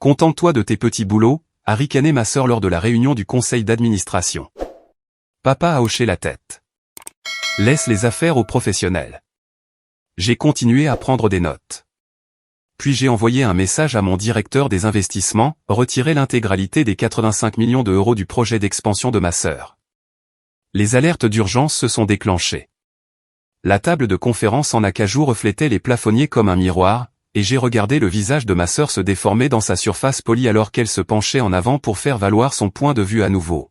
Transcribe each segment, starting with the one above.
Contente-toi de tes petits boulots, a ricané ma sœur lors de la réunion du conseil d'administration. Papa a hoché la tête. Laisse les affaires aux professionnels. J'ai continué à prendre des notes. Puis j'ai envoyé un message à mon directeur des investissements, retirer l'intégralité des 85 millions d'euros du projet d'expansion de ma sœur. Les alertes d'urgence se sont déclenchées. La table de conférence en acajou reflétait les plafonniers comme un miroir, et j'ai regardé le visage de ma sœur se déformer dans sa surface polie alors qu'elle se penchait en avant pour faire valoir son point de vue à nouveau.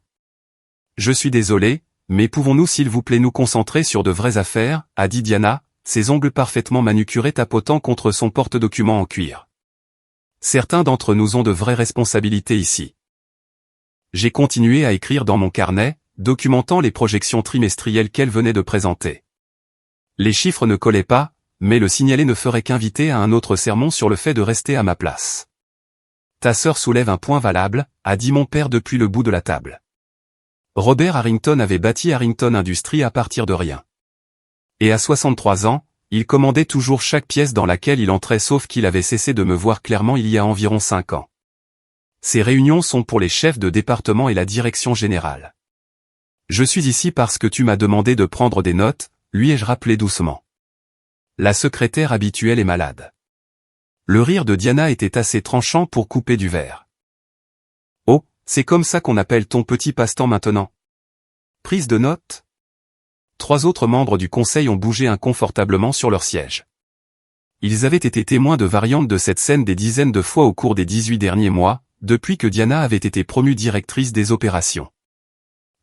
Je suis désolé, mais pouvons-nous s'il vous plaît nous concentrer sur de vraies affaires, a dit Diana, ses ongles parfaitement manucurés tapotant contre son porte-documents en cuir. Certains d'entre nous ont de vraies responsabilités ici. J'ai continué à écrire dans mon carnet, documentant les projections trimestrielles qu'elle venait de présenter. Les chiffres ne collaient pas, mais le signaler ne ferait qu'inviter à un autre sermon sur le fait de rester à ma place. Ta sœur soulève un point valable, a dit mon père depuis le bout de la table. Robert Harrington avait bâti Harrington Industries à partir de rien. Et à 63 ans, il commandait toujours chaque pièce dans laquelle il entrait sauf qu'il avait cessé de me voir clairement il y a environ 5 ans. Ces réunions sont pour les chefs de département et la direction générale. Je suis ici parce que tu m'as demandé de prendre des notes, lui ai-je rappelé doucement. La secrétaire habituelle est malade. Le rire de Diana était assez tranchant pour couper du verre. Oh, c'est comme ça qu'on appelle ton petit passe-temps maintenant. Prise de notes ? 3 autres membres du conseil ont bougé inconfortablement sur leur siège. Ils avaient été témoins de variantes de cette scène des dizaines de fois au cours des 18 derniers mois, depuis que Diana avait été promue directrice des opérations.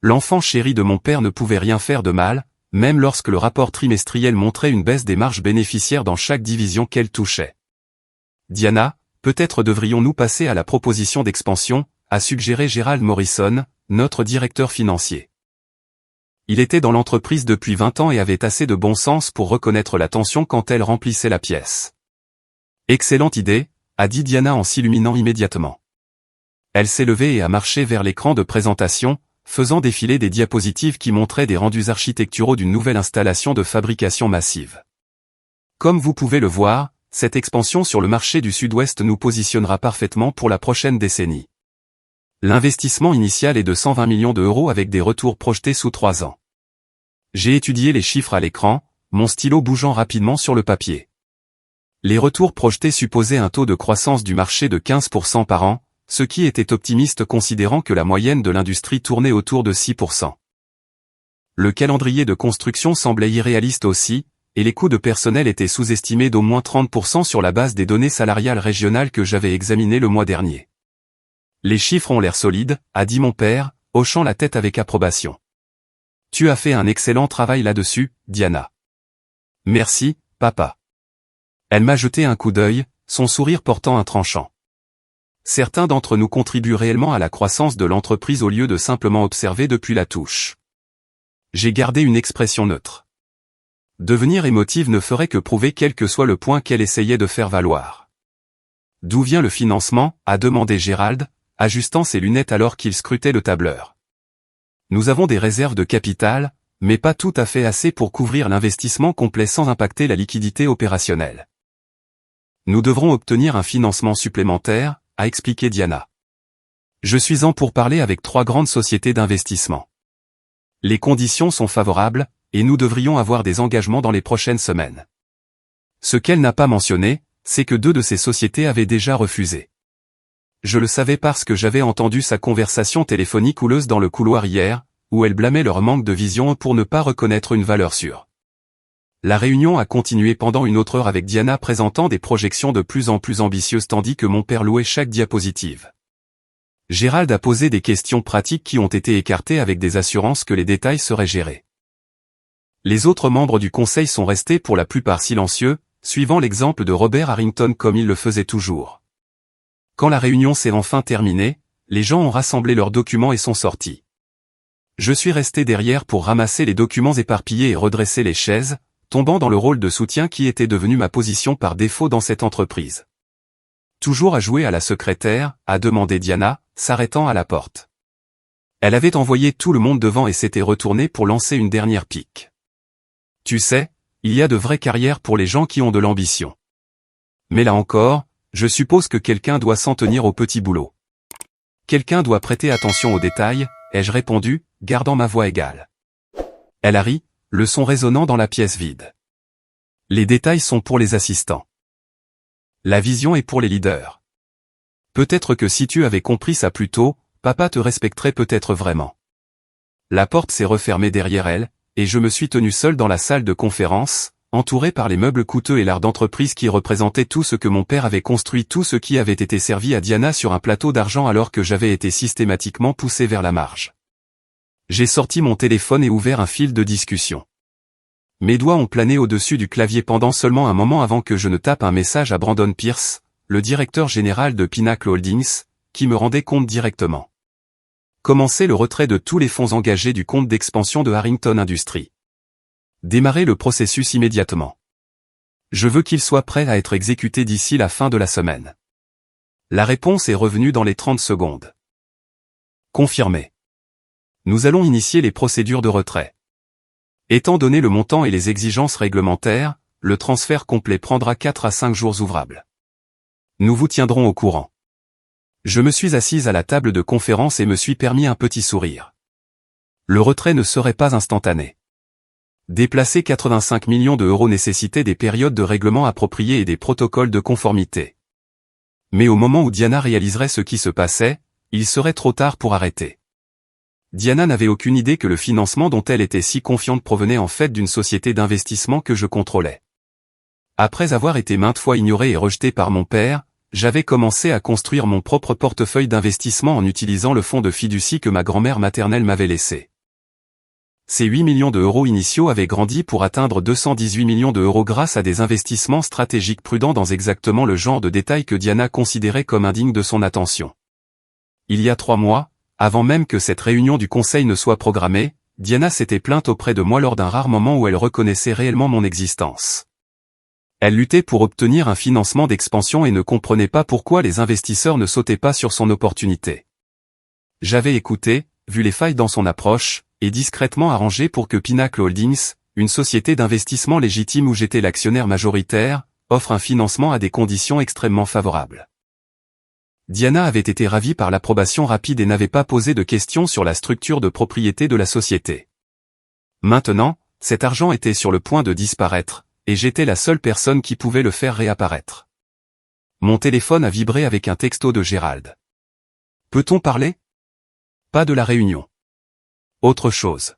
L'enfant chéri de mon père ne pouvait rien faire de mal, même lorsque le rapport trimestriel montrait une baisse des marges bénéficiaires dans chaque division qu'elle touchait. Diana, peut-être devrions-nous passer à la proposition d'expansion, a suggéré Gerald Morrison, notre directeur financier. Il était dans l'entreprise depuis 20 ans et avait assez de bon sens pour reconnaître la tension quand elle remplissait la pièce. Excellente idée, a dit Diana en s'illuminant immédiatement. Elle s'est levée et a marché vers l'écran de présentation, faisant défiler des diapositives qui montraient des rendus architecturaux d'une nouvelle installation de fabrication massive. Comme vous pouvez le voir, cette expansion sur le marché du Sud-Ouest nous positionnera parfaitement pour la prochaine décennie. L'investissement initial est de 120 millions d'euros avec des retours projetés sous 3 ans. J'ai étudié les chiffres à l'écran, mon stylo bougeant rapidement sur le papier. Les retours projetés supposaient un taux de croissance du marché de 15% par an, ce qui était optimiste considérant que la moyenne de l'industrie tournait autour de 6%. Le calendrier de construction semblait irréaliste aussi, et les coûts de personnel étaient sous-estimés d'au moins 30% sur la base des données salariales régionales que j'avais examinées le mois dernier. Les chiffres ont l'air solides, a dit mon père, hochant la tête avec approbation. Tu as fait un excellent travail là-dessus, Diana. Merci, papa. Elle m'a jeté un coup d'œil, son sourire portant un tranchant. Certains d'entre nous contribuent réellement à la croissance de l'entreprise au lieu de simplement observer depuis la touche. J'ai gardé une expression neutre. Devenir émotive ne ferait que prouver quel que soit le point qu'elle essayait de faire valoir. D'où vient le financement, a demandé Gerald, ajustant ses lunettes alors qu'il scrutait le tableur. Nous avons des réserves de capital, mais pas tout à fait assez pour couvrir l'investissement complet sans impacter la liquidité opérationnelle. Nous devrons obtenir un financement supplémentaire, a expliqué Diana. Je suis en pourparlers avec 3 grandes sociétés d'investissement. Les conditions sont favorables, et nous devrions avoir des engagements dans les prochaines semaines. Ce qu'elle n'a pas mentionné, c'est que 2 de ces sociétés avaient déjà refusé. Je le savais parce que j'avais entendu sa conversation téléphonique houleuse dans le couloir hier, où elle blâmait leur manque de vision pour ne pas reconnaître une valeur sûre. La réunion a continué pendant une autre heure avec Diana présentant des projections de plus en plus ambitieuses tandis que mon père louait chaque diapositive. Gerald a posé des questions pratiques qui ont été écartées avec des assurances que les détails seraient gérés. Les autres membres du conseil sont restés pour la plupart silencieux, suivant l'exemple de Robert Harrington comme il le faisait toujours. Quand la réunion s'est enfin terminée, les gens ont rassemblé leurs documents et sont sortis. Je suis resté derrière pour ramasser les documents éparpillés et redresser les chaises, tombant dans le rôle de soutien qui était devenu ma position par défaut dans cette entreprise. Toujours à jouer à la secrétaire, a demandé Diana, s'arrêtant à la porte. Elle avait envoyé tout le monde devant et s'était retournée pour lancer une dernière pique. Tu sais, il y a de vraies carrières pour les gens qui ont de l'ambition. Mais là encore, Je suppose que quelqu'un doit s'en tenir au petit boulot. Quelqu'un doit prêter attention aux détails, ai-je répondu, gardant ma voix égale. Elle a ri, le son résonnant dans la pièce vide. Les détails sont pour les assistants. La vision est pour les leaders. Peut-être que si tu avais compris ça plus tôt, papa te respecterait peut-être vraiment. La porte s'est refermée derrière elle, et je me suis tenu seul dans la salle de conférence, entouré par les meubles coûteux et l'art d'entreprise qui représentaient tout ce que mon père avait construit, tout ce qui avait été servi à Diana sur un plateau d'argent alors que j'avais été systématiquement poussé vers la marge. J'ai sorti mon téléphone et ouvert un fil de discussion. Mes doigts ont plané au-dessus du clavier pendant seulement un moment avant que je ne tape un message à Brandon Pierce, le directeur général de Pinnacle Holdings, qui me rendait compte directement. Commencer le retrait de tous les fonds engagés du compte d'expansion de Harrington Industries. Démarrer le processus immédiatement. Je veux qu'il soit prêt à être exécuté d'ici la fin de la semaine. La réponse est revenue dans les 30 secondes. Confirmé. Nous allons initier les procédures de retrait. Étant donné le montant et les exigences réglementaires, le transfert complet prendra 4 à 5 jours ouvrables. Nous vous tiendrons au courant. Je me suis assise à la table de conférence et me suis permis un petit sourire. Le retrait ne serait pas instantané. Déplacer 85 millions d'euros nécessitait des périodes de règlement appropriées et des protocoles de conformité. Mais au moment où Diana réaliserait ce qui se passait, il serait trop tard pour arrêter. Diana n'avait aucune idée que le financement dont elle était si confiante provenait en fait d'une société d'investissement que je contrôlais. Après avoir été maintes fois ignoré et rejeté par mon père, j'avais commencé à construire mon propre portefeuille d'investissement en utilisant le fonds de fiducie que ma grand-mère maternelle m'avait laissé. Ces 8 millions d'euros initiaux avaient grandi pour atteindre 218 millions d'euros grâce à des investissements stratégiques prudents dans exactement le genre de détails que Diana considérait comme indignes de son attention. Il y a 3 mois, avant même que cette réunion du conseil ne soit programmée, Diana s'était plainte auprès de moi lors d'un rare moment où elle reconnaissait réellement mon existence. Elle luttait pour obtenir un financement d'expansion et ne comprenait pas pourquoi les investisseurs ne sautaient pas sur son opportunité. J'avais écouté, vu les failles dans son approche, et discrètement arrangé pour que Pinnacle Holdings, une société d'investissement légitime où j'étais l'actionnaire majoritaire, offre un financement à des conditions extrêmement favorables. Diana avait été ravie par l'approbation rapide et n'avait pas posé de questions sur la structure de propriété de la société. Maintenant, cet argent était sur le point de disparaître, et j'étais la seule personne qui pouvait le faire réapparaître. Mon téléphone a vibré avec un texto de Gérald. Peut-on parler? Pas de la réunion. Autre chose.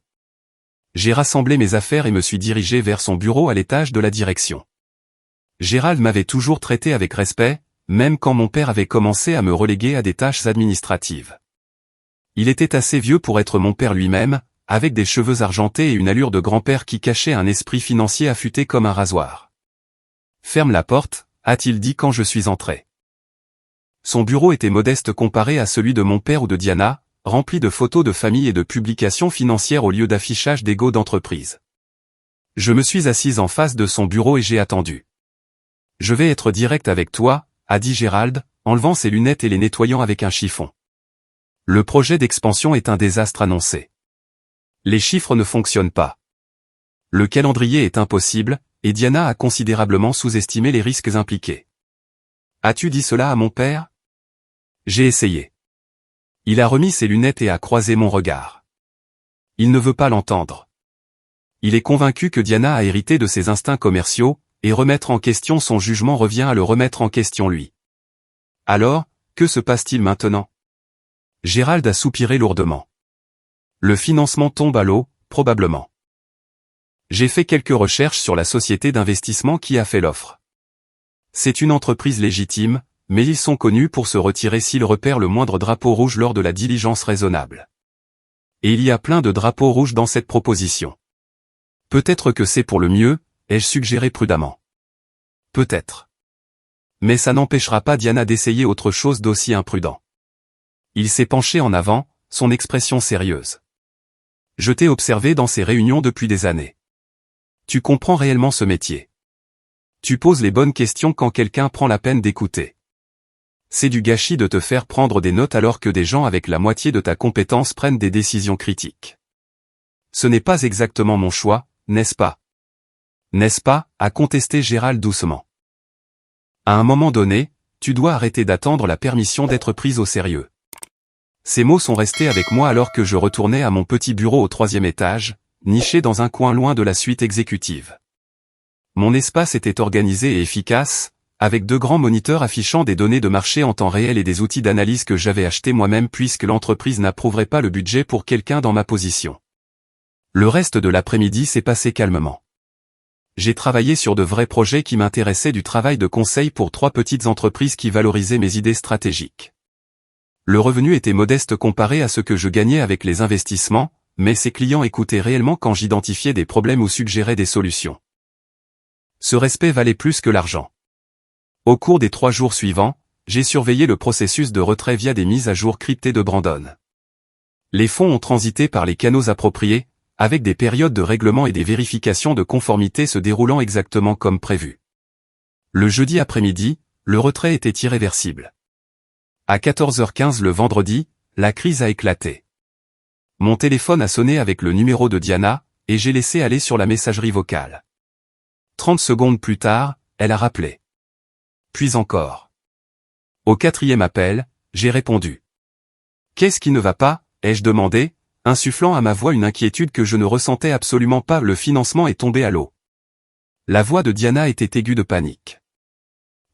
J'ai rassemblé mes affaires et me suis dirigé vers son bureau à l'étage de la direction. Gérald m'avait toujours traité avec respect, même quand mon père avait commencé à me reléguer à des tâches administratives. Il était assez vieux pour être mon père lui-même, avec des cheveux argentés et une allure de grand-père qui cachait un esprit financier affûté comme un rasoir. « Ferme la porte », a-t-il dit quand je suis entré. Son bureau était modeste comparé à celui de mon père ou de Diana, rempli de photos de famille et de publications financières au lieu d'affichage d'ego d'entreprise. Je me suis assise en face de son bureau et j'ai attendu. « Je vais être direct avec toi », a dit Gérald, enlevant ses lunettes et les nettoyant avec un chiffon. Le projet d'expansion est un désastre annoncé. Les chiffres ne fonctionnent pas. Le calendrier est impossible, et Diana a considérablement sous-estimé les risques impliqués. As-tu dit cela à mon père? J'ai essayé. Il a remis ses lunettes et a croisé mon regard. Il ne veut pas l'entendre. Il est convaincu que Diana a hérité de ses instincts commerciaux, et remettre en question son jugement revient à le remettre en question lui. Alors, que se passe-t-il maintenant? Gérald a soupiré lourdement. Le financement tombe à l'eau, probablement. J'ai fait quelques recherches sur la société d'investissement qui a fait l'offre. C'est une entreprise légitime, mais ils sont connus pour se retirer s'ils repèrent le moindre drapeau rouge lors de la diligence raisonnable. Et il y a plein de drapeaux rouges dans cette proposition. Peut-être que c'est pour le mieux, ai-je suggéré prudemment. Peut-être. Mais ça n'empêchera pas Diana d'essayer autre chose d'aussi imprudent. Il s'est penché en avant, son expression sérieuse. Je t'ai observé dans ces réunions depuis des années. Tu comprends réellement ce métier. Tu poses les bonnes questions quand quelqu'un prend la peine d'écouter. C'est du gâchis de te faire prendre des notes alors que des gens avec la moitié de ta compétence prennent des décisions critiques. Ce n'est pas exactement mon choix, n'est-ce pas? N'est-ce pas, a contesté Gérald doucement. À un moment donné, tu dois arrêter d'attendre la permission d'être prise au sérieux. Ces mots sont restés avec moi alors que je retournais à mon petit bureau au 3e étage, niché dans un coin loin de la suite exécutive. Mon espace était organisé et efficace, avec 2 grands moniteurs affichant des données de marché en temps réel et des outils d'analyse que j'avais achetés moi-même puisque l'entreprise n'approuverait pas le budget pour quelqu'un dans ma position. Le reste de l'après-midi s'est passé calmement. J'ai travaillé sur de vrais projets qui m'intéressaient, du travail de conseil pour 3 petites entreprises qui valorisaient mes idées stratégiques. Le revenu était modeste comparé à ce que je gagnais avec les investissements, mais ces clients écoutaient réellement quand j'identifiais des problèmes ou suggérais des solutions. Ce respect valait plus que l'argent. Au cours des 3 jours suivants, j'ai surveillé le processus de retrait via des mises à jour cryptées de Brandon. Les fonds ont transité par les canaux appropriés, avec des périodes de règlement et des vérifications de conformité se déroulant exactement comme prévu. Le jeudi après-midi, le retrait était irréversible. À 14h15 le vendredi, la crise a éclaté. Mon téléphone a sonné avec le numéro de Diana, et j'ai laissé aller sur la messagerie vocale. 30 secondes plus tard, elle a rappelé. Puis encore. Au 4e appel, j'ai répondu. « Qu'est-ce qui ne va pas ?» ai-je demandé, insufflant à ma voix une inquiétude que je ne ressentais absolument pas. Le financement est tombé à l'eau. La voix de Diana était aiguë de panique.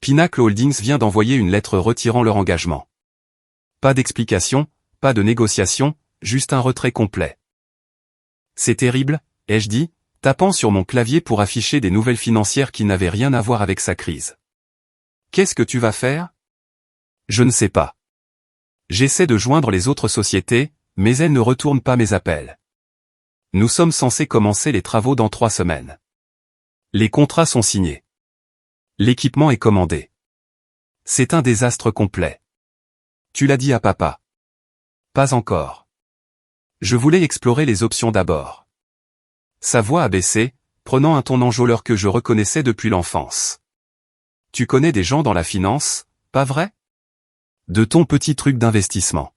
Pinnacle Holdings vient d'envoyer une lettre retirant leur engagement. Pas d'explication, pas de négociation, juste un retrait complet. C'est terrible, ai-je dit, tapant sur mon clavier pour afficher des nouvelles financières qui n'avaient rien à voir avec sa crise. Qu'est-ce que tu vas faire? Je ne sais pas. J'essaie de joindre les autres sociétés, mais elles ne retournent pas mes appels. Nous sommes censés commencer les travaux dans 3 semaines. Les contrats sont signés. L'équipement est commandé. C'est un désastre complet. Tu l'as dit à papa? Pas encore. Je voulais explorer les options d'abord. Sa voix a baissé, prenant un ton enjôleur que je reconnaissais depuis l'enfance. Tu connais des gens dans la finance, pas vrai? De ton petit truc d'investissement.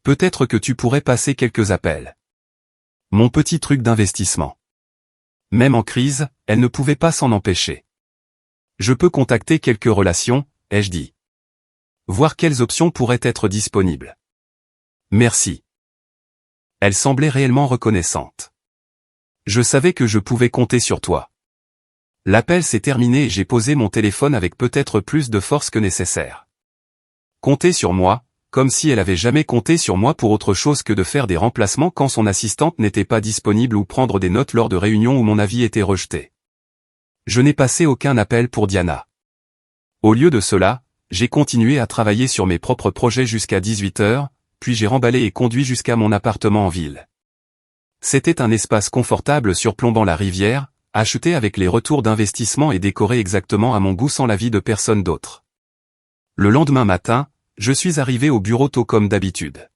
Peut-être que tu pourrais passer quelques appels. Mon petit truc d'investissement. Même en crise, elle ne pouvait pas s'en empêcher. Je peux contacter quelques relations, ai-je dit. Voir quelles options pourraient être disponibles. Merci. Elle semblait réellement reconnaissante. Je savais que je pouvais compter sur toi. L'appel s'est terminé et j'ai posé mon téléphone avec peut-être plus de force que nécessaire. Compter sur moi, comme si elle avait jamais compté sur moi pour autre chose que de faire des remplacements quand son assistante n'était pas disponible ou prendre des notes lors de réunions où mon avis était rejeté. Je n'ai passé aucun appel pour Diana. Au lieu de cela, j'ai continué à travailler sur mes propres projets jusqu'à 18h, puis j'ai remballé et conduit jusqu'à mon appartement en ville. C'était un espace confortable surplombant la rivière, acheté avec les retours d'investissement et décoré exactement à mon goût sans l'avis de personne d'autre. Le lendemain matin, je suis arrivé au bureau tôt comme d'habitude.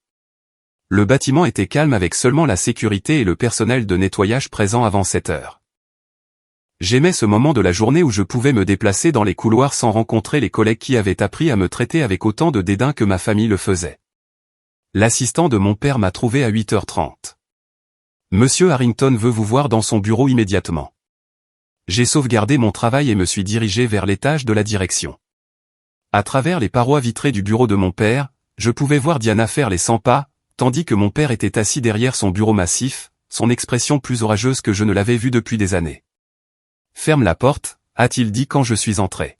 Le bâtiment était calme avec seulement la sécurité et le personnel de nettoyage présent avant 7 heures. J'aimais ce moment de la journée où je pouvais me déplacer dans les couloirs sans rencontrer les collègues qui avaient appris à me traiter avec autant de dédain que ma famille le faisait. L'assistant de mon père m'a trouvé à 8h30. Monsieur Harrington veut vous voir dans son bureau immédiatement. J'ai sauvegardé mon travail et me suis dirigé vers l'étage de la direction. À travers les parois vitrées du bureau de mon père, je pouvais voir Diana faire les 100 pas, tandis que mon père était assis derrière son bureau massif, son expression plus orageuse que je ne l'avais vue depuis des années. « Ferme la porte », a-t-il dit quand je suis entré.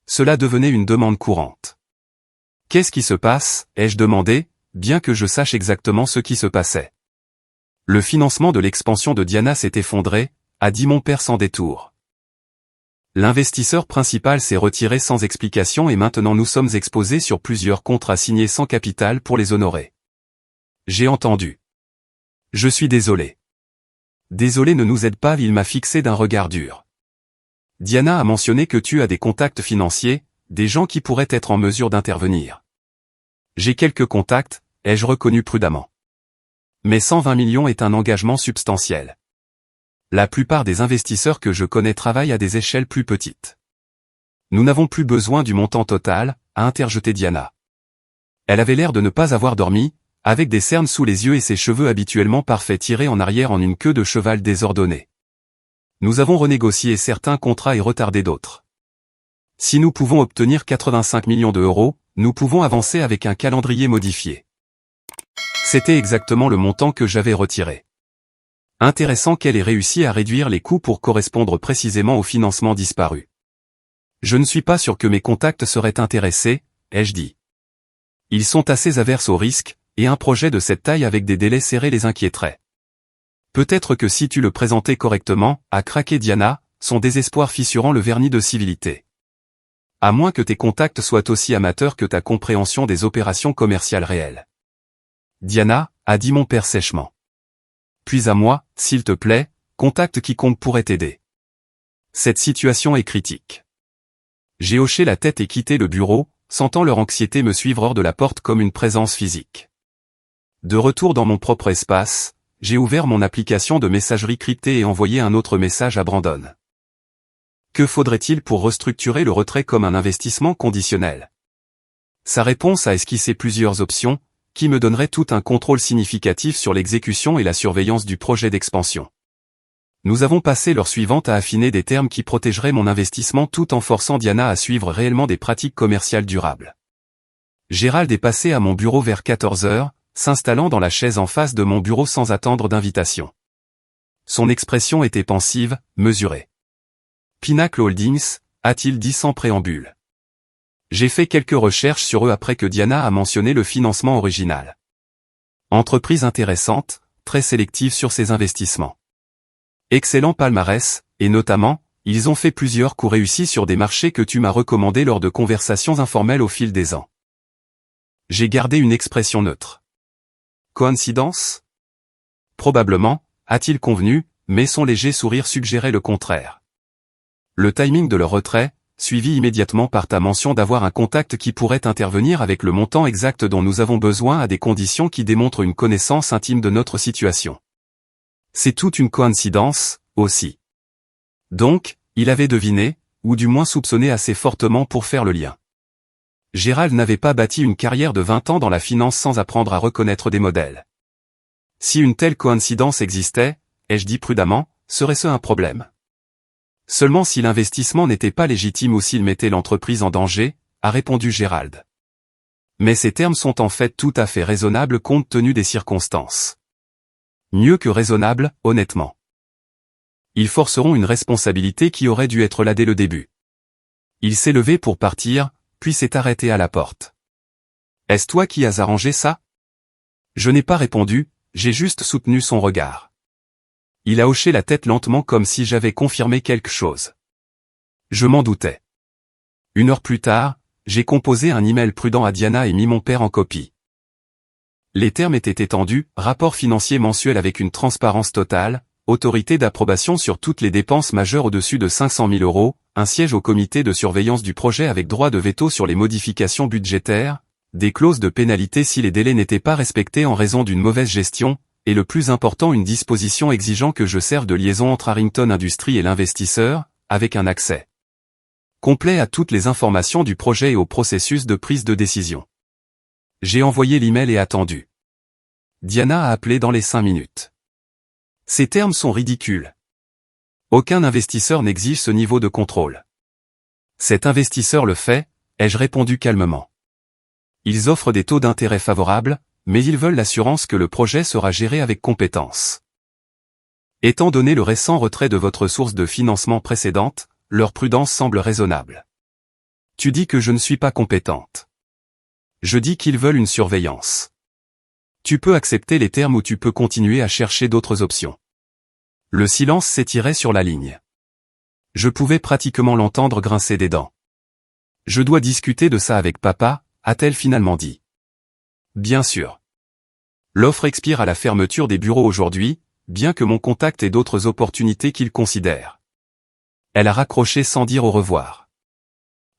Cela devenait une demande courante. « Qu'est-ce qui se passe ?» ai-je demandé, bien que je sache exactement ce qui se passait. Le financement de l'expansion de Diana s'est effondré, a dit mon père sans détour. L'investisseur principal s'est retiré sans explication et maintenant nous sommes exposés sur plusieurs contrats signés sans capital pour les honorer. J'ai entendu. Je suis désolé. Désolé ne nous aide pas, il m'a fixé d'un regard dur. Diana a mentionné que tu as des contacts financiers, des gens qui pourraient être en mesure d'intervenir. J'ai quelques contacts, ai-je reconnu prudemment. Mais 120 millions est un engagement substantiel. La plupart des investisseurs que je connais travaillent à des échelles plus petites. Nous n'avons plus besoin du montant total, a interjeté Diana. Elle avait l'air de ne pas avoir dormi, avec des cernes sous les yeux et ses cheveux habituellement parfaits tirés en arrière en une queue de cheval désordonnée. Nous avons renégocié certains contrats et retardé d'autres. Si nous pouvons obtenir 85 millions d'euros, nous pouvons avancer avec un calendrier modifié. C'était exactement le montant que j'avais retiré. Intéressant qu'elle ait réussi à réduire les coûts pour correspondre précisément au financement disparu. Je ne suis pas sûr que mes contacts seraient intéressés, ai-je dit. Ils sont assez averses au risque, et un projet de cette taille avec des délais serrés les inquiéterait. Peut-être que si tu le présentais correctement, a craqué Diana, son désespoir fissurant le vernis de civilité. À moins que tes contacts soient aussi amateurs que ta compréhension des opérations commerciales réelles. Diana, a dit mon père sèchement. Puis à moi, s'il te plaît, contacte quiconque pourrait t'aider. Cette situation est critique. J'ai hoché la tête et quitté le bureau, sentant leur anxiété me suivre hors de la porte comme une présence physique. De retour dans mon propre espace, j'ai ouvert mon application de messagerie cryptée et envoyé un autre message à Brandon. Que faudrait-il pour restructurer le retrait comme un investissement conditionnel? Sa réponse a esquissé plusieurs options, qui me donneraient tout un contrôle significatif sur l'exécution et la surveillance du projet d'expansion. Nous avons passé l'heure suivante à affiner des termes qui protégeraient mon investissement tout en forçant Diana à suivre réellement des pratiques commerciales durables. Gérald est passé à mon bureau vers 14 heures, s'installant dans la chaise en face de mon bureau sans attendre d'invitation. Son expression était pensive, mesurée. Pinnacle Holdings, a-t-il dit sans préambule. J'ai fait quelques recherches sur eux après que Diana a mentionné le financement original. Entreprise intéressante, très sélective sur ses investissements. Excellent palmarès, et notamment, ils ont fait plusieurs coups réussis sur des marchés que tu m'as recommandés lors de conversations informelles au fil des ans. J'ai gardé une expression neutre. Coïncidence? Probablement, a-t-il convenu, mais son léger sourire suggérait le contraire. Le timing de leur retrait, suivi immédiatement par ta mention d'avoir un contact qui pourrait intervenir avec le montant exact dont nous avons besoin à des conditions qui démontrent une connaissance intime de notre situation. C'est toute une coïncidence, aussi. Donc, il avait deviné, ou du moins soupçonné assez fortement pour faire le lien. Gérald n'avait pas bâti une carrière de 20 ans dans la finance sans apprendre à reconnaître des modèles. Si une telle coïncidence existait, ai-je dit prudemment, serait-ce un problème? Seulement si l'investissement n'était pas légitime ou s'il mettait l'entreprise en danger, a répondu Gérald. Mais ces termes sont en fait tout à fait raisonnables compte tenu des circonstances. Mieux que raisonnables, honnêtement. Ils forceront une responsabilité qui aurait dû être là dès le début. Il s'est levé pour partir, puis s'est arrêté à la porte. Est-ce toi qui as arrangé ça? Je n'ai pas répondu, j'ai juste soutenu son regard. Il a hoché la tête lentement comme si j'avais confirmé quelque chose. Je m'en doutais. 1 heure plus tard, j'ai composé un email prudent à Diana et mis mon père en copie. Les termes étaient étendus, rapport financier mensuel avec une transparence totale, autorité d'approbation sur toutes les dépenses majeures au-dessus de 500 000 euros, un siège au comité de surveillance du projet avec droit de veto sur les modifications budgétaires, des clauses de pénalité si les délais n'étaient pas respectés en raison d'une mauvaise gestion, et le plus important une disposition exigeant que je serve de liaison entre Harrington Industries et l'investisseur, avec un accès complet à toutes les informations du projet et au processus de prise de décision. J'ai envoyé l'email et attendu. Diana a appelé dans les 5 minutes. Ces termes sont ridicules. Aucun investisseur n'exige ce niveau de contrôle. Cet investisseur le fait, ai-je répondu calmement. Ils offrent des taux d'intérêt favorables, mais ils veulent l'assurance que le projet sera géré avec compétence. Étant donné le récent retrait de votre source de financement précédente, leur prudence semble raisonnable. Tu dis que je ne suis pas compétente. Je dis qu'ils veulent une surveillance. Tu peux accepter les termes ou tu peux continuer à chercher d'autres options. Le silence s'étirait sur la ligne. Je pouvais pratiquement l'entendre grincer des dents. Je dois discuter de ça avec papa, a-t-elle finalement dit. Bien sûr. L'offre expire à la fermeture des bureaux aujourd'hui, bien que mon contact ait d'autres opportunités qu'il considère. Elle a raccroché sans dire au revoir.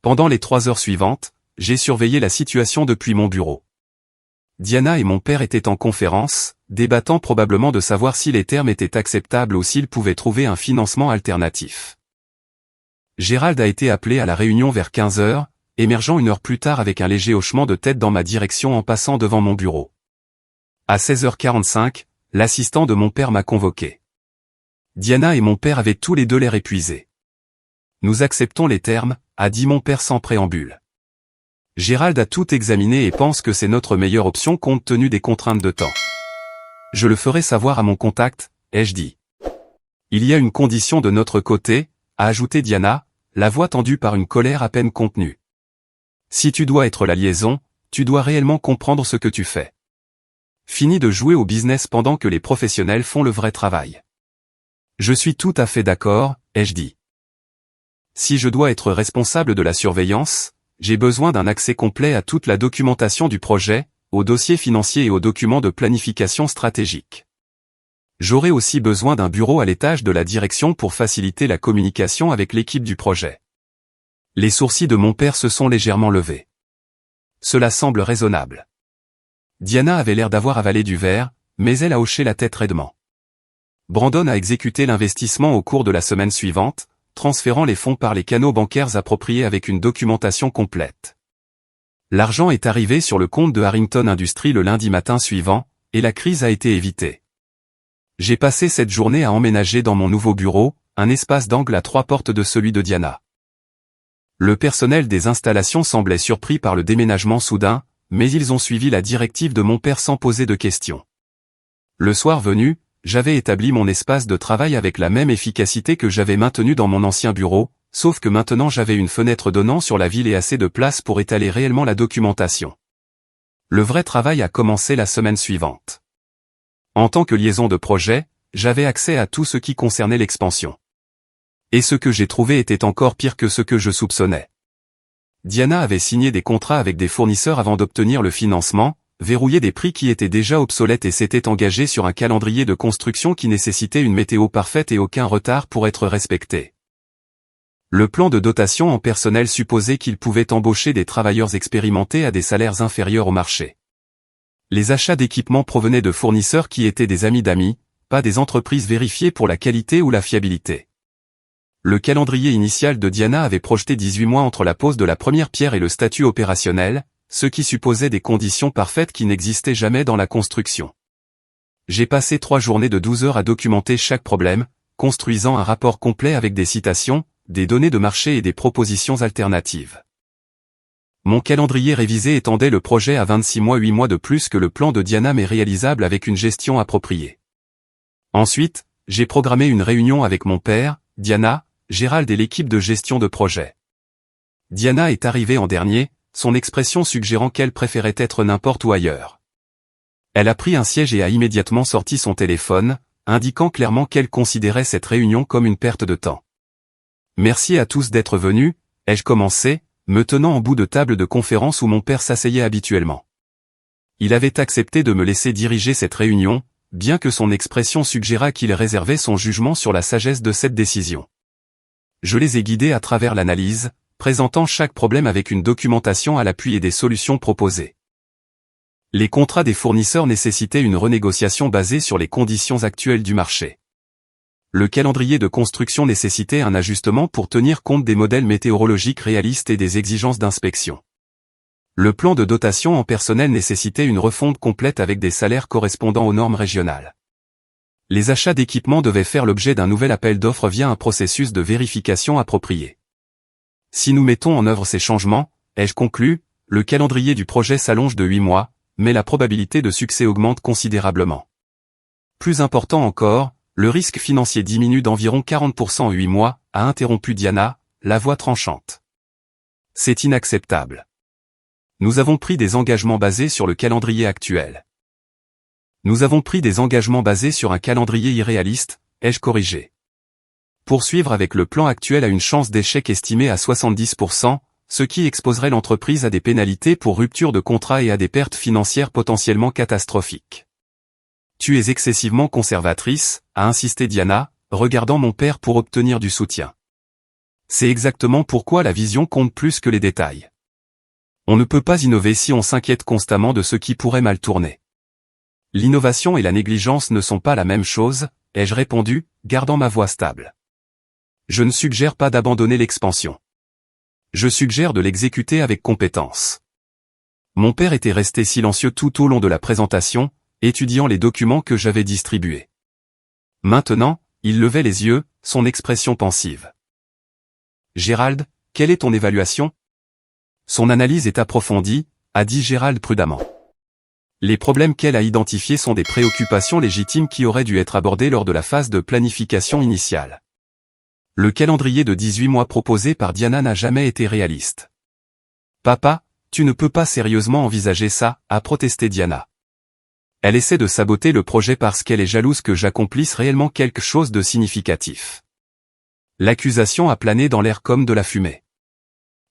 Pendant les 3 heures suivantes, j'ai surveillé la situation depuis mon bureau. Diana et mon père étaient en conférence, débattant probablement de savoir si les termes étaient acceptables ou s'ils pouvaient trouver un financement alternatif. Gérald a été appelé à la réunion vers 15 heures, émergeant 1 heure plus tard avec un léger hochement de tête dans ma direction en passant devant mon bureau. À 16h45, l'assistant de mon père m'a convoqué. Diana et mon père avaient tous les deux l'air épuisés. Nous acceptons les termes, a dit mon père sans préambule. Gérald a tout examiné et pense que c'est notre meilleure option compte tenu des contraintes de temps. Je le ferai savoir à mon contact, ai-je dit. Il y a une condition de notre côté, a ajouté Diana, la voix tendue par une colère à peine contenue. Si tu dois être la liaison, tu dois réellement comprendre ce que tu fais. Fini de jouer au business pendant que les professionnels font le vrai travail. Je suis tout à fait d'accord, ai-je dit. Si je dois être responsable de la surveillance, j'ai besoin d'un accès complet à toute la documentation du projet, aux dossiers financiers et aux documents de planification stratégique. J'aurai aussi besoin d'un bureau à l'étage de la direction pour faciliter la communication avec l'équipe du projet. Les sourcils de mon père se sont légèrement levés. Cela semble raisonnable. Diana avait l'air d'avoir avalé du verre, mais elle a hoché la tête raidement. Brandon a exécuté l'investissement au cours de la semaine suivante, transférant les fonds par les canaux bancaires appropriés avec une documentation complète. L'argent est arrivé sur le compte de Harrington Industries le lundi matin suivant, et la crise a été évitée. J'ai passé cette journée à emménager dans mon nouveau bureau, un espace d'angle à 3 portes de celui de Diana. Le personnel des installations semblait surpris par le déménagement soudain, mais ils ont suivi la directive de mon père sans poser de questions. Le soir venu, j'avais établi mon espace de travail avec la même efficacité que j'avais maintenue dans mon ancien bureau, sauf que maintenant j'avais une fenêtre donnant sur la ville et assez de place pour étaler réellement la documentation. Le vrai travail a commencé la semaine suivante. En tant que liaison de projet, j'avais accès à tout ce qui concernait l'expansion. Et ce que j'ai trouvé était encore pire que ce que je soupçonnais. Diana avait signé des contrats avec des fournisseurs avant d'obtenir le financement, verrouillé des prix qui étaient déjà obsolètes et s'était engagée sur un calendrier de construction qui nécessitait une météo parfaite et aucun retard pour être respecté. Le plan de dotation en personnel supposait qu'il pouvait embaucher des travailleurs expérimentés à des salaires inférieurs au marché. Les achats d'équipements provenaient de fournisseurs qui étaient des amis d'amis, pas des entreprises vérifiées pour la qualité ou la fiabilité. Le calendrier initial de Diana avait projeté 18 mois entre la pose de la première pierre et le statut opérationnel, ce qui supposait des conditions parfaites qui n'existaient jamais dans la construction. J'ai passé 3 journées de 12 heures à documenter chaque problème, construisant un rapport complet avec des citations, des données de marché et des propositions alternatives. Mon calendrier révisé étendait le projet à 26 mois 8 mois de plus que le plan de Diana mais réalisable avec une gestion appropriée. Ensuite, j'ai programmé une réunion avec mon père, Diana, Gérald et l'équipe de gestion de projet. Diana est arrivée en dernier, son expression suggérant qu'elle préférait être n'importe où ailleurs. Elle a pris un siège et a immédiatement sorti son téléphone, indiquant clairement qu'elle considérait cette réunion comme une perte de temps. Merci à tous d'être venus, ai-je commencé, me tenant en bout de table de conférence où mon père s'asseyait habituellement. Il avait accepté de me laisser diriger cette réunion, bien que son expression suggérât qu'il réservait son jugement sur la sagesse de cette décision. Je les ai guidés à travers l'analyse, présentant chaque problème avec une documentation à l'appui et des solutions proposées. Les contrats des fournisseurs nécessitaient une renégociation basée sur les conditions actuelles du marché. Le calendrier de construction nécessitait un ajustement pour tenir compte des modèles météorologiques réalistes et des exigences d'inspection. Le plan de dotation en personnel nécessitait une refonte complète avec des salaires correspondant aux normes régionales. Les achats d'équipements devaient faire l'objet d'un nouvel appel d'offres via un processus de vérification approprié. Si nous mettons en œuvre ces changements, ai-je conclu, le calendrier du projet s'allonge de 8 mois, mais la probabilité de succès augmente considérablement. Plus important encore, le risque financier diminue d'environ 40% en 8 mois, a interrompu Diana, la voix tranchante. C'est inacceptable. Nous avons pris des engagements basés sur le calendrier actuel. Nous avons pris des engagements basés sur un calendrier irréaliste, ai-je corrigé. Poursuivre avec le plan actuel a une chance d'échec estimée à 70%, ce qui exposerait l'entreprise à des pénalités pour rupture de contrat et à des pertes financières potentiellement catastrophiques. Tu es excessivement conservatrice, a insisté Diana, regardant mon père pour obtenir du soutien. C'est exactement pourquoi la vision compte plus que les détails. On ne peut pas innover si on s'inquiète constamment de ce qui pourrait mal tourner. L'innovation et la négligence ne sont pas la même chose, ai-je répondu, gardant ma voix stable. Je ne suggère pas d'abandonner l'expansion. Je suggère de l'exécuter avec compétence. Mon père était resté silencieux tout au long de la présentation, étudiant les documents que j'avais distribués. Maintenant, il levait les yeux, son expression pensive. Gérald, Quelle est ton évaluation? Son analyse est approfondie, a dit Gérald prudemment. Les problèmes qu'elle a identifiés sont des préoccupations légitimes qui auraient dû être abordées lors de la phase de planification initiale. Le calendrier de 18 mois proposé par Diana n'a jamais été réaliste. Papa, tu ne peux pas sérieusement envisager ça, a protesté Diana. Elle essaie de saboter le projet parce qu'elle est jalouse que j'accomplisse réellement quelque chose de significatif. L'accusation a plané dans l'air comme de la fumée.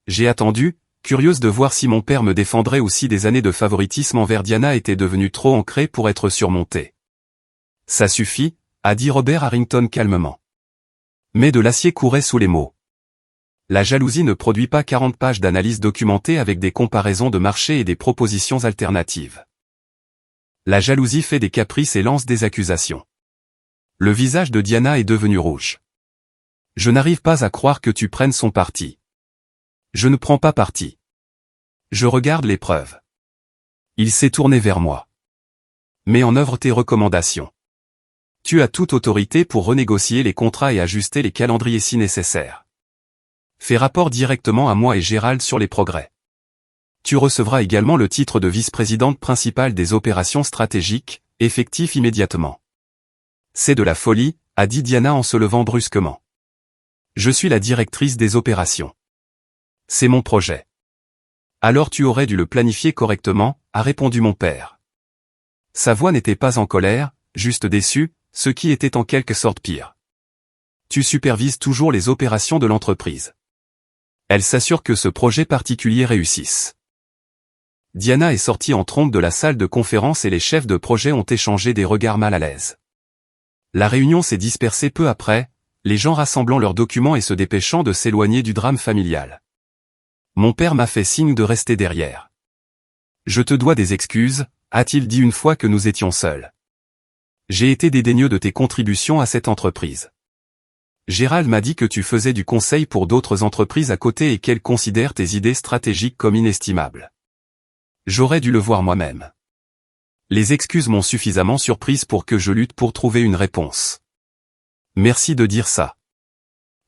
J'ai attendu, curieuse de voir si mon père me défendrait ou si des années de favoritisme envers Diana étaient devenues trop ancrées pour être surmontées. Ça suffit, a dit Robert Harrington calmement. Mais de l'acier courait sous les mots. La jalousie ne produit pas 40 pages d'analyse documentée avec des comparaisons de marché et des propositions alternatives. La jalousie fait des caprices et lance des accusations. Le visage de Diana est devenu rouge. Je n'arrive pas à croire que tu prennes son parti. Je ne prends pas parti. Je regarde les preuves. Il s'est tourné vers moi. Mets en œuvre tes recommandations. Tu as toute autorité pour renégocier les contrats et ajuster les calendriers si nécessaire. Fais rapport directement à moi et Gérald sur les progrès. Tu recevras également le titre de vice-présidente principale des opérations stratégiques, effectif immédiatement. C'est de la folie, a dit Diana en se levant brusquement. Je suis la directrice des opérations. C'est mon projet. Alors tu aurais dû le planifier correctement, a répondu mon père. Sa voix n'était pas en colère, juste déçue, ce qui était en quelque sorte pire. Tu supervises toujours les opérations de l'entreprise. Elle s'assure que ce projet particulier réussisse. Diana est sortie en trombe de la salle de conférence et les chefs de projet ont échangé des regards mal à l'aise. La réunion s'est dispersée peu après, les gens rassemblant leurs documents et se dépêchant de s'éloigner du drame familial. Mon père m'a fait signe de rester derrière. Je te dois des excuses, a-t-il dit une fois que nous étions seuls. J'ai été dédaigneux de tes contributions à cette entreprise. Gérald m'a dit que tu faisais du conseil pour d'autres entreprises à côté et qu'elle considère tes idées stratégiques comme inestimables. J'aurais dû le voir moi-même. Les excuses m'ont suffisamment surprise pour que je lutte pour trouver une réponse. Merci de dire ça.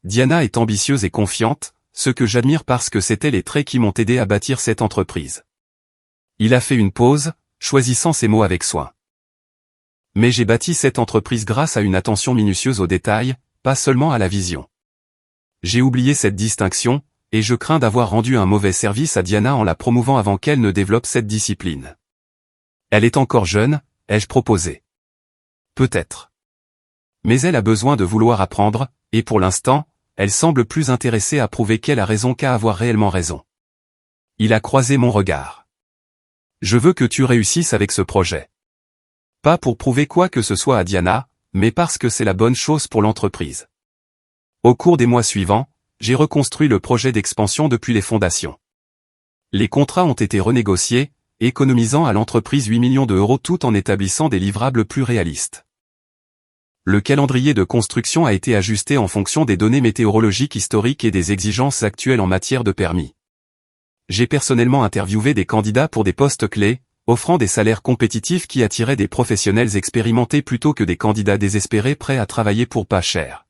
Diana est ambitieuse et confiante, ce que j'admire parce que c'étaient les traits qui m'ont aidé à bâtir cette entreprise. Il a fait une pause, choisissant ses mots avec soin. Mais j'ai bâti cette entreprise grâce à une attention minutieuse aux détails, pas seulement à la vision. J'ai oublié cette distinction, et je crains d'avoir rendu un mauvais service à Diana en la promouvant avant qu'elle ne développe cette discipline. Elle est encore jeune, ai-je proposé. Peut-être. Mais elle a besoin de vouloir apprendre, et pour l'instant, elle semble plus intéressée à prouver qu'elle a raison qu'à avoir réellement raison. Il a croisé mon regard. Je veux que tu réussisses avec ce projet. Pas pour prouver quoi que ce soit à Diana, mais parce que c'est la bonne chose pour l'entreprise. Au cours des mois suivants, j'ai reconstruit le projet d'expansion depuis les fondations. Les contrats ont été renégociés, économisant à l'entreprise 8 millions d'euros tout en établissant des livrables plus réalistes. Le calendrier de construction a été ajusté en fonction des données météorologiques historiques et des exigences actuelles en matière de permis. J'ai personnellement interviewé des candidats pour des postes clés, offrant des salaires compétitifs qui attiraient des professionnels expérimentés plutôt que des candidats désespérés prêts à travailler pour pas cher.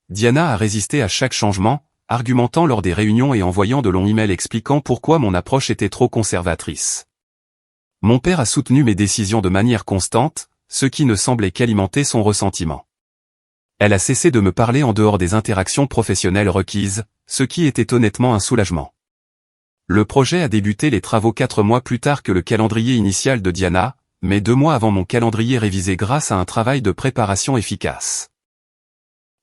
Diana a résisté à chaque changement, argumentant lors des réunions et envoyant de longs emails expliquant pourquoi mon approche était trop conservatrice. Mon père a soutenu mes décisions de manière constante, ce qui ne semblait qu'alimenter son ressentiment. Elle a cessé de me parler en dehors des interactions professionnelles requises, ce qui était honnêtement un soulagement. Le projet a débuté les travaux 4 mois plus tard que le calendrier initial de Diana, mais 2 mois avant mon calendrier révisé grâce à un travail de préparation efficace.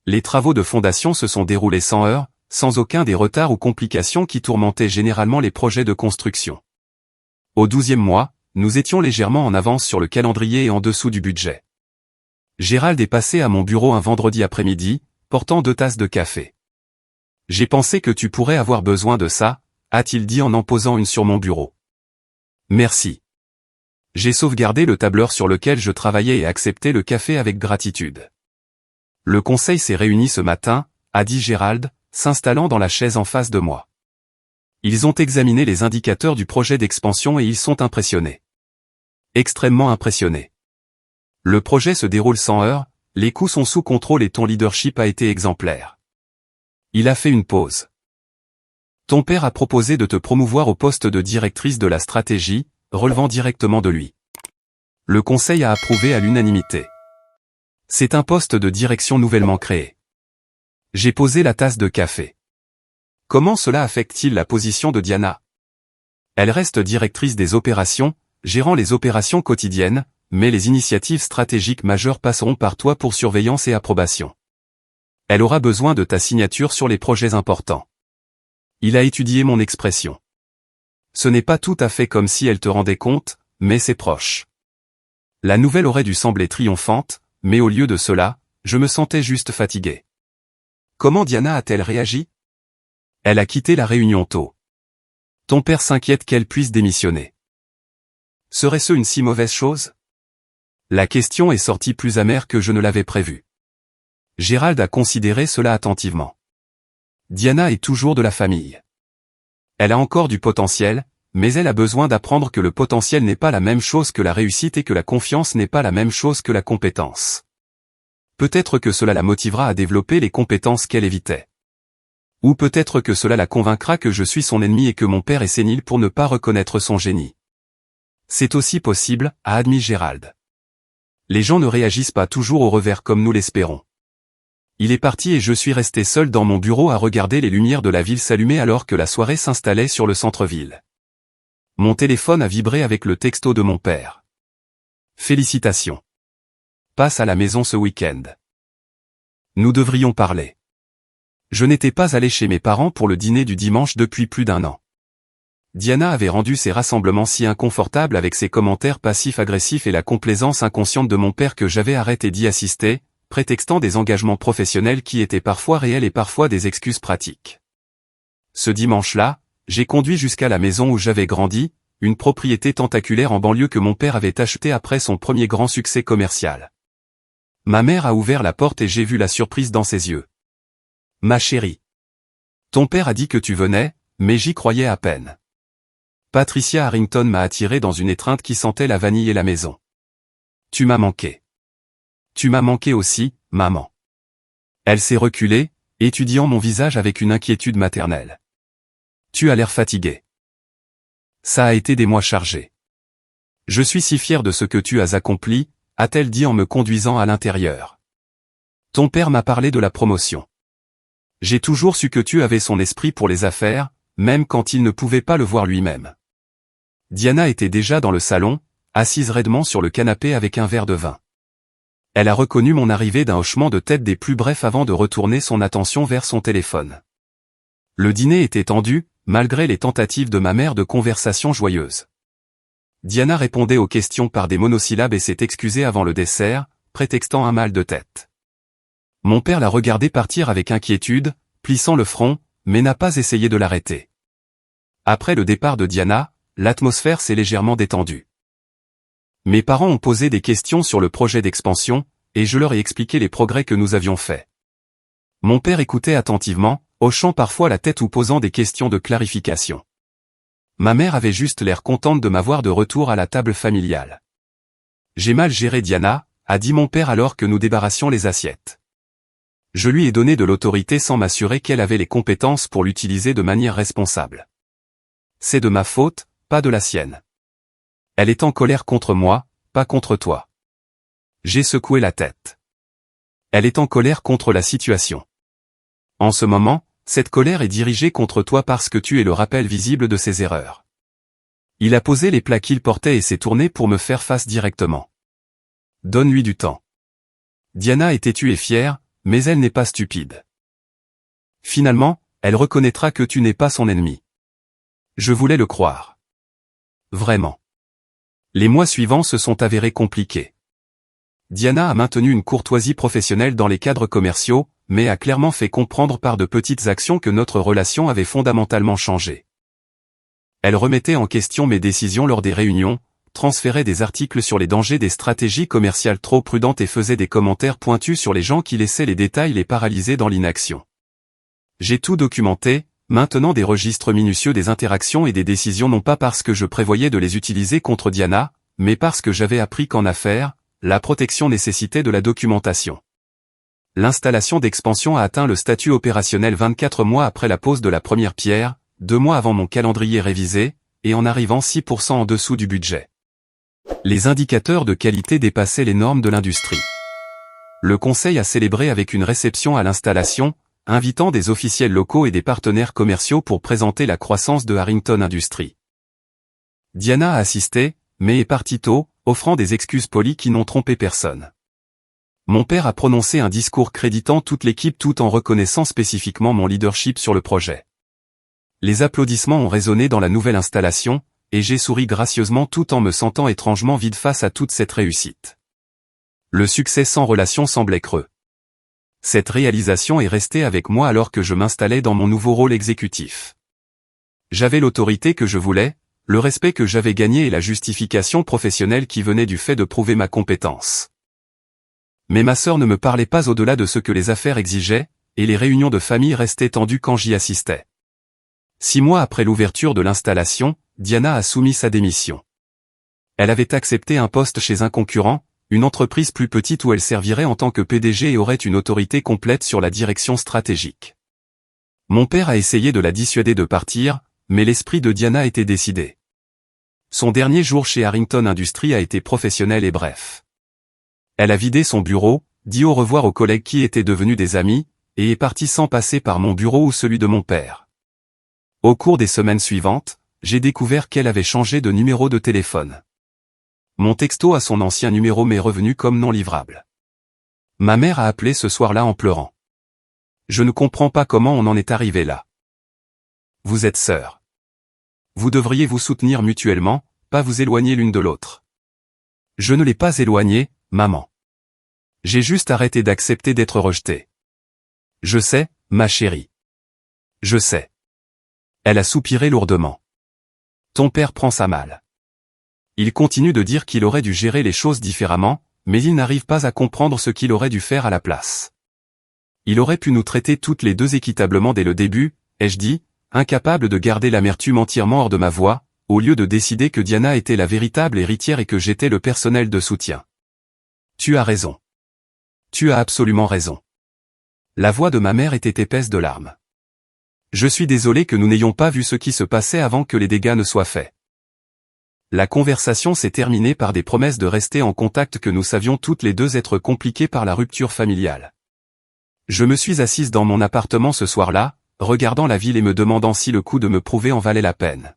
Les travaux de fondation se sont déroulés sans heurts, sans aucun des retards ou complications qui tourmentaient généralement les projets de construction. Au 12e mois, nous étions légèrement en avance sur le calendrier et en dessous du budget. Gérald est passé à mon bureau un vendredi après-midi, portant 2 tasses de café. J'ai pensé que tu pourrais avoir besoin de ça, a-t-il dit en posant une sur mon bureau. Merci. J'ai sauvegardé le tableur sur lequel je travaillais et accepté le café avec gratitude. Le conseil s'est réuni ce matin, a dit Gérald, s'installant dans la chaise en face de moi. Ils ont examiné les indicateurs du projet d'expansion et ils sont impressionnés. Extrêmement impressionnés. Le projet se déroule sans heurts, les coûts sont sous contrôle et ton leadership a été exemplaire. Il a fait une pause. Ton père a proposé de te promouvoir au poste de directrice de la stratégie, relevant directement de lui. Le conseil a approuvé à l'unanimité. C'est un poste de direction nouvellement créé. J'ai posé la tasse de café. Comment cela affecte-t-il la position de Diana? Elle reste directrice des opérations, gérant les opérations quotidiennes, mais les initiatives stratégiques majeures passeront par toi pour surveillance et approbation. Elle aura besoin de ta signature sur les projets importants. Il a étudié mon expression. Ce n'est pas tout à fait comme si elle te rendait compte, mais c'est proche. La nouvelle aurait dû sembler triomphante, mais au lieu de cela, je me sentais juste fatigué. Comment Diana a-t-elle réagi? Elle a quitté la réunion tôt. Ton père s'inquiète qu'elle puisse démissionner. Serait-ce une si mauvaise chose? La question est sortie plus amère que je ne l'avais prévu. Gérald a considéré cela attentivement. Diana est toujours de la famille. Elle a encore du potentiel, mais elle a besoin d'apprendre que le potentiel n'est pas la même chose que la réussite et que la confiance n'est pas la même chose que la compétence. Peut-être que cela la motivera à développer les compétences qu'elle évitait. Ou peut-être que cela la convaincra que je suis son ennemi et que mon père est sénile pour ne pas reconnaître son génie. C'est aussi possible, a admis Gérald. Les gens ne réagissent pas toujours au revers comme nous l'espérons. Il est parti et je suis resté seul dans mon bureau à regarder les lumières de la ville s'allumer alors que la soirée s'installait sur le centre-ville. Mon téléphone a vibré avec le texto de mon père. Félicitations. Passe à la maison ce week-end. Nous devrions parler. Je n'étais pas allé chez mes parents pour le dîner du dimanche depuis plus d'1 an. Diana avait rendu ces rassemblements si inconfortables avec ses commentaires passifs-agressifs et la complaisance inconsciente de mon père que j'avais arrêté d'y assister, prétextant des engagements professionnels qui étaient parfois réels et parfois des excuses pratiques. Ce dimanche-là, j'ai conduit jusqu'à la maison où j'avais grandi, une propriété tentaculaire en banlieue que mon père avait achetée après son premier grand succès commercial. Ma mère a ouvert la porte et j'ai vu la surprise dans ses yeux. Ma chérie. Ton père a dit que tu venais, mais j'y croyais à peine. Patricia Harrington m'a attiré dans une étreinte qui sentait la vanille et la maison. Tu m'as manqué. Tu m'as manqué aussi, maman. Elle s'est reculée, étudiant mon visage avec une inquiétude maternelle. Tu as l'air fatigué. Ça a été des mois chargés. Je suis si fier de ce que tu as accompli, a-t-elle dit en me conduisant à l'intérieur. Ton père m'a parlé de la promotion. J'ai toujours su que tu avais son esprit pour les affaires, même quand il ne pouvait pas le voir lui-même. Diana était déjà dans le salon, assise raidement sur le canapé avec un verre de vin. Elle a reconnu mon arrivée d'un hochement de tête des plus brefs avant de retourner son attention vers son téléphone. Le dîner était tendu, malgré les tentatives de ma mère de conversation joyeuse. Diana répondait aux questions par des monosyllabes et s'est excusée avant le dessert, prétextant un mal de tête. Mon père l'a regardée partir avec inquiétude, plissant le front, mais n'a pas essayé de l'arrêter. Après le départ de Diana, l'atmosphère s'est légèrement détendue. Mes parents ont posé des questions sur le projet d'expansion, et je leur ai expliqué les progrès que nous avions faits. Mon père écoutait attentivement, hochant parfois la tête ou posant des questions de clarification. Ma mère avait juste l'air contente de m'avoir de retour à la table familiale. J'ai mal géré Diana, a dit mon père alors que nous débarrassions les assiettes. Je lui ai donné de l'autorité sans m'assurer qu'elle avait les compétences pour l'utiliser de manière responsable. C'est de ma faute, pas de la sienne. Elle est en colère contre moi, pas contre toi. J'ai secoué la tête. Elle est en colère contre la situation. En ce moment, cette colère est dirigée contre toi parce que tu es le rappel visible de ses erreurs. Il a posé les plats qu'il portait et s'est tourné pour me faire face directement. Donne-lui du temps. Diana est têtue et fière, mais elle n'est pas stupide. Finalement, elle reconnaîtra que tu n'es pas son ennemi. Je voulais le croire. Vraiment. Les mois suivants se sont avérés compliqués. Diana a maintenu une courtoisie professionnelle dans les cadres commerciaux, mais a clairement fait comprendre par de petites actions que notre relation avait fondamentalement changé. Elle remettait en question mes décisions lors des réunions, transférait des articles sur les dangers des stratégies commerciales trop prudentes et faisait des commentaires pointus sur les gens qui laissaient les détails les paralyser dans l'inaction. J'ai tout documenté, maintenant des registres minutieux des interactions et des décisions non pas parce que je prévoyais de les utiliser contre Diana, mais parce que j'avais appris qu'en affaires, la protection nécessitait de la documentation. L'installation d'expansion a atteint le statut opérationnel 24 mois après la pose de la première pierre, 2 mois avant mon calendrier révisé, et en arrivant 6% en dessous du budget. Les indicateurs de qualité dépassaient les normes de l'industrie. Le conseil a célébré avec une réception à l'installation, invitant des officiels locaux et des partenaires commerciaux pour présenter la croissance de Harrington Industries. Diana a assisté, mais est partie tôt, offrant des excuses polies qui n'ont trompé personne. Mon père a prononcé un discours créditant toute l'équipe tout en reconnaissant spécifiquement mon leadership sur le projet. Les applaudissements ont résonné dans la nouvelle installation, et j'ai souri gracieusement tout en me sentant étrangement vide face à toute cette réussite. Le succès sans relation semblait creux. Cette réalisation est restée avec moi alors que je m'installais dans mon nouveau rôle exécutif. J'avais l'autorité que je voulais, le respect que j'avais gagné et la justification professionnelle qui venait du fait de prouver ma compétence. Mais ma sœur ne me parlait pas au-delà de ce que les affaires exigeaient, et les réunions de famille restaient tendues quand j'y assistais. 6 mois après l'ouverture de l'installation, Diana a soumis sa démission. Elle avait accepté un poste chez un concurrent, une entreprise plus petite où elle servirait en tant que PDG et aurait une autorité complète sur la direction stratégique. Mon père a essayé de la dissuader de partir, mais l'esprit de Diana était décidé. Son dernier jour chez Harrington Industries a été professionnel et bref. Elle a vidé son bureau, dit au revoir aux collègues qui étaient devenus des amis, et est partie sans passer par mon bureau ou celui de mon père. Au cours des semaines suivantes, j'ai découvert qu'elle avait changé de numéro de téléphone. Mon texto à son ancien numéro m'est revenu comme non livrable. Ma mère a appelé ce soir-là en pleurant. Je ne comprends pas comment on en est arrivé là. Vous êtes sœurs. Vous devriez vous soutenir mutuellement, pas vous éloigner l'une de l'autre. Je ne l'ai pas éloignée, maman. J'ai juste arrêté d'accepter d'être rejetée. Je sais, ma chérie. Je sais. Elle a soupiré lourdement. Ton père prend ça mal. Il continue de dire qu'il aurait dû gérer les choses différemment, mais il n'arrive pas à comprendre ce qu'il aurait dû faire à la place. Il aurait pu nous traiter toutes les deux équitablement dès le début, ai-je dit, incapable de garder l'amertume entièrement hors de ma voix, au lieu de décider que Diana était la véritable héritière et que j'étais le personnel de soutien. Tu as raison. Tu as absolument raison. La voix de ma mère était épaisse de larmes. Je suis désolé que nous n'ayons pas vu ce qui se passait avant que les dégâts ne soient faits. La conversation s'est terminée par des promesses de rester en contact que nous savions toutes les deux être compliquées par la rupture familiale. Je me suis assise dans mon appartement ce soir-là, regardant la ville et me demandant si le coup de me prouver en valait la peine.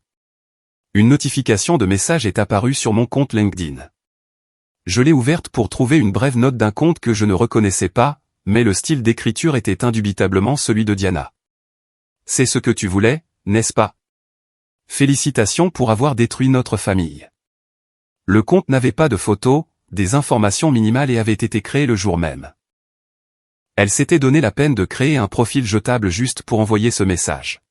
Une notification de message est apparue sur mon compte LinkedIn. Je l'ai ouverte pour trouver une brève note d'un compte que je ne reconnaissais pas, mais le style d'écriture était indubitablement celui de Diana. C'est ce que tu voulais, n'est-ce pas? Félicitations pour avoir détruit notre famille. Le compte n'avait pas de photos, des informations minimales et avait été créé le jour même. Elle s'était donné la peine de créer un profil jetable juste pour envoyer ce message.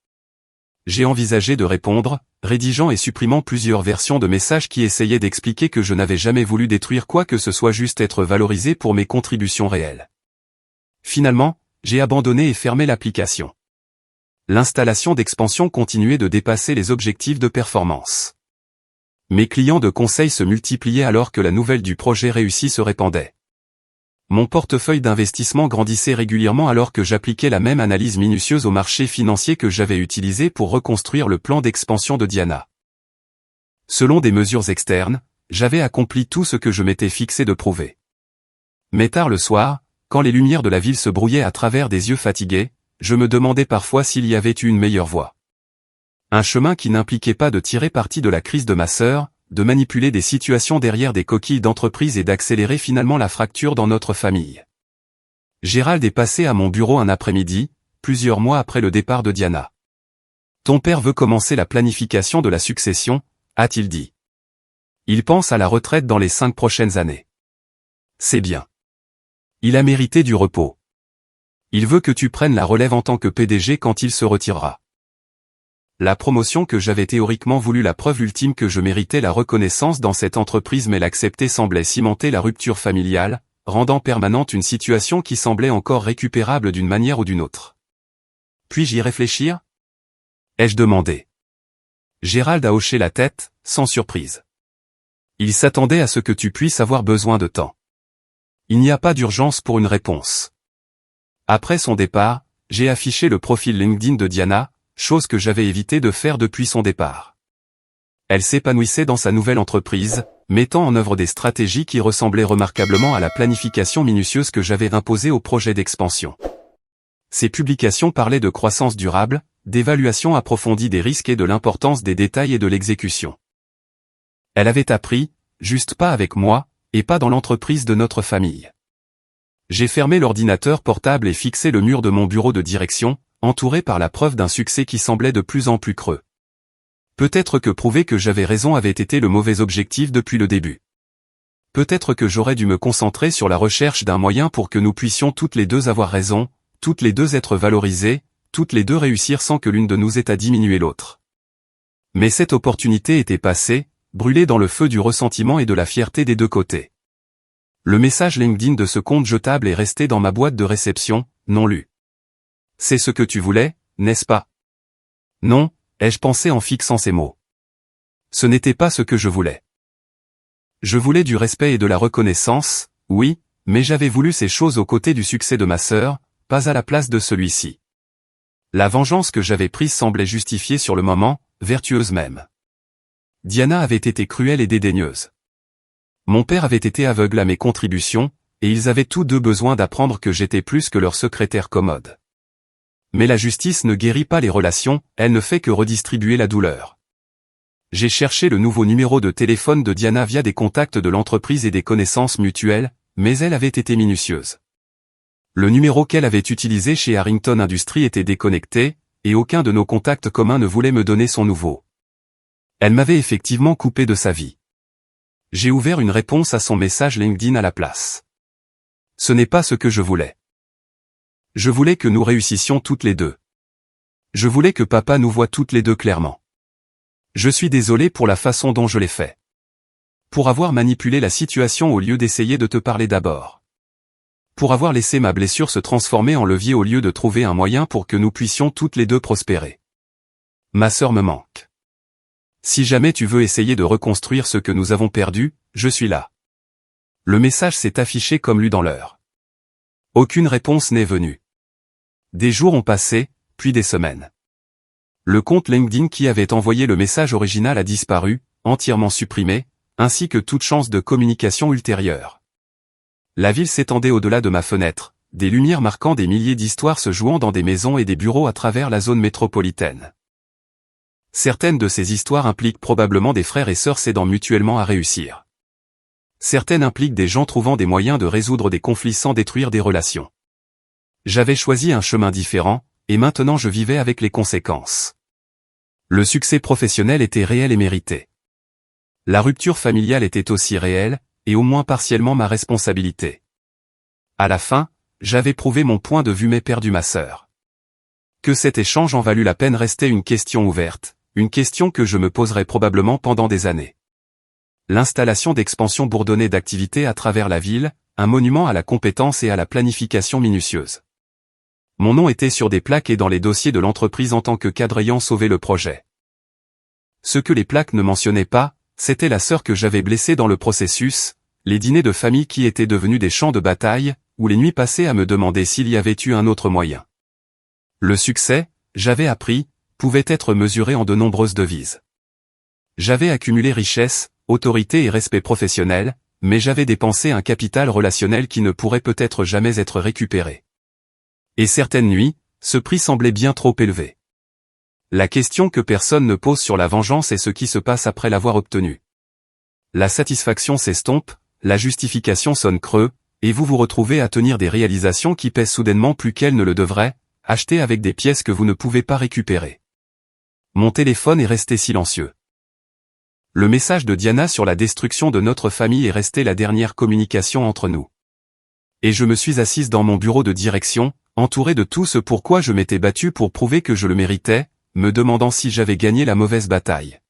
J'ai envisagé de répondre, rédigeant et supprimant plusieurs versions de messages qui essayaient d'expliquer que je n'avais jamais voulu détruire quoi que ce soit, juste être valorisé pour mes contributions réelles. Finalement, j'ai abandonné et fermé l'application. L'installation d'expansion continuait de dépasser les objectifs de performance. Mes clients de conseil se multipliaient alors que la nouvelle du projet réussi se répandait. Mon portefeuille d'investissement grandissait régulièrement alors que j'appliquais la même analyse minutieuse au marché financier que j'avais utilisé pour reconstruire le plan d'expansion de Diana. Selon des mesures externes, j'avais accompli tout ce que je m'étais fixé de prouver. Mais tard le soir, quand les lumières de la ville se brouillaient à travers des yeux fatigués, je me demandais parfois s'il y avait eu une meilleure voie. Un chemin qui n'impliquait pas de tirer parti de la crise de ma sœur, de manipuler des situations derrière des coquilles d'entreprise et d'accélérer finalement la fracture dans notre famille. Gérald est passé à mon bureau un après-midi, plusieurs mois après le départ de Diana. Ton père veut commencer la planification de la succession, a-t-il dit. Il pense à la retraite dans les 5 prochaines années. C'est bien. Il a mérité du repos. Il veut que tu prennes la relève en tant que PDG quand il se retirera. La promotion que j'avais théoriquement voulu, la preuve ultime que je méritais la reconnaissance dans cette entreprise, mais l'accepter semblait cimenter la rupture familiale, rendant permanente une situation qui semblait encore récupérable d'une manière ou d'une autre. Puis-je y réfléchir? Ai-je demandé. Gérald a hoché la tête, sans surprise. Il s'attendait à ce que tu puisses avoir besoin de temps. Il n'y a pas d'urgence pour une réponse. Après son départ, j'ai affiché le profil LinkedIn de Diana, chose que j'avais évité de faire depuis son départ. Elle s'épanouissait dans sa nouvelle entreprise, mettant en œuvre des stratégies qui ressemblaient remarquablement à la planification minutieuse que j'avais imposée au projet d'expansion. Ses publications parlaient de croissance durable, d'évaluation approfondie des risques et de l'importance des détails et de l'exécution. Elle avait appris, juste pas avec moi, et pas dans l'entreprise de notre famille. J'ai fermé l'ordinateur portable et fixé le mur de mon bureau de direction, entouré par la preuve d'un succès qui semblait de plus en plus creux. Peut-être que prouver que j'avais raison avait été le mauvais objectif depuis le début. Peut-être que j'aurais dû me concentrer sur la recherche d'un moyen pour que nous puissions toutes les deux avoir raison, toutes les deux être valorisées, toutes les deux réussir sans que l'une de nous ait à diminuer l'autre. Mais cette opportunité était passée, brûlée dans le feu du ressentiment et de la fierté des deux côtés. Le message LinkedIn de ce compte jetable est resté dans ma boîte de réception, non lu. C'est ce que tu voulais, n'est-ce pas? Non, ai-je pensé en fixant ces mots. Ce n'était pas ce que je voulais. Je voulais du respect et de la reconnaissance, oui, mais j'avais voulu ces choses aux côtés du succès de ma sœur, pas à la place de celui-ci. La vengeance que j'avais prise semblait justifiée sur le moment, vertueuse même. Diana avait été cruelle et dédaigneuse. Mon père avait été aveugle à mes contributions, et ils avaient tous deux besoin d'apprendre que j'étais plus que leur secrétaire commode. Mais la justice ne guérit pas les relations, elle ne fait que redistribuer la douleur. J'ai cherché le nouveau numéro de téléphone de Diana via des contacts de l'entreprise et des connaissances mutuelles, mais elle avait été minutieuse. Le numéro qu'elle avait utilisé chez Harrington Industries était déconnecté, et aucun de nos contacts communs ne voulait me donner son nouveau. Elle m'avait effectivement coupé de sa vie. J'ai ouvert une réponse à son message LinkedIn à la place. Ce n'est pas ce que je voulais. Je voulais que nous réussissions toutes les deux. Je voulais que papa nous voie toutes les deux clairement. Je suis désolé pour la façon dont je l'ai fait. Pour avoir manipulé la situation au lieu d'essayer de te parler d'abord. Pour avoir laissé ma blessure se transformer en levier au lieu de trouver un moyen pour que nous puissions toutes les deux prospérer. Ma sœur me manque. Si jamais tu veux essayer de reconstruire ce que nous avons perdu, je suis là. Le message s'est affiché comme lu dans l'heure. Aucune réponse n'est venue. Des jours ont passé, puis des semaines. Le compte LinkedIn qui avait envoyé le message original a disparu, entièrement supprimé, ainsi que toute chance de communication ultérieure. La ville s'étendait au-delà de ma fenêtre, des lumières marquant des milliers d'histoires se jouant dans des maisons et des bureaux à travers la zone métropolitaine. Certaines de ces histoires impliquent probablement des frères et sœurs s'aidant mutuellement à réussir. Certaines impliquent des gens trouvant des moyens de résoudre des conflits sans détruire des relations. J'avais choisi un chemin différent, et maintenant je vivais avec les conséquences. Le succès professionnel était réel et mérité. La rupture familiale était aussi réelle, et au moins partiellement ma responsabilité. À la fin, j'avais prouvé mon point de vue mais perdu ma sœur. Que cet échange en valut la peine restait une question ouverte, une question que je me poserai probablement pendant des années. L'installation d'expansion bourdonnée d'activités à travers la ville, un monument à la compétence et à la planification minutieuse. Mon nom était sur des plaques et dans les dossiers de l'entreprise en tant que cadre ayant sauvé le projet. Ce que les plaques ne mentionnaient pas, c'était la sœur que j'avais blessée dans le processus, les dîners de famille qui étaient devenus des champs de bataille, ou les nuits passées à me demander s'il y avait eu un autre moyen. Le succès, j'avais appris, pouvait être mesuré en de nombreuses devises. J'avais accumulé richesse, autorité et respect professionnel, mais j'avais dépensé un capital relationnel qui ne pourrait peut-être jamais être récupéré. Et certaines nuits, ce prix semblait bien trop élevé. La question que personne ne pose sur la vengeance est ce qui se passe après l'avoir obtenue. La satisfaction s'estompe, la justification sonne creux, et vous vous retrouvez à tenir des réalisations qui pèsent soudainement plus qu'elles ne le devraient, achetées avec des pièces que vous ne pouvez pas récupérer. Mon téléphone est resté silencieux. Le message de Diana sur la destruction de notre famille est resté la dernière communication entre nous. Et je me suis assise dans mon bureau de direction, entouré de tout ce pourquoi je m'étais battu pour prouver que je le méritais, me demandant si j'avais gagné la mauvaise bataille.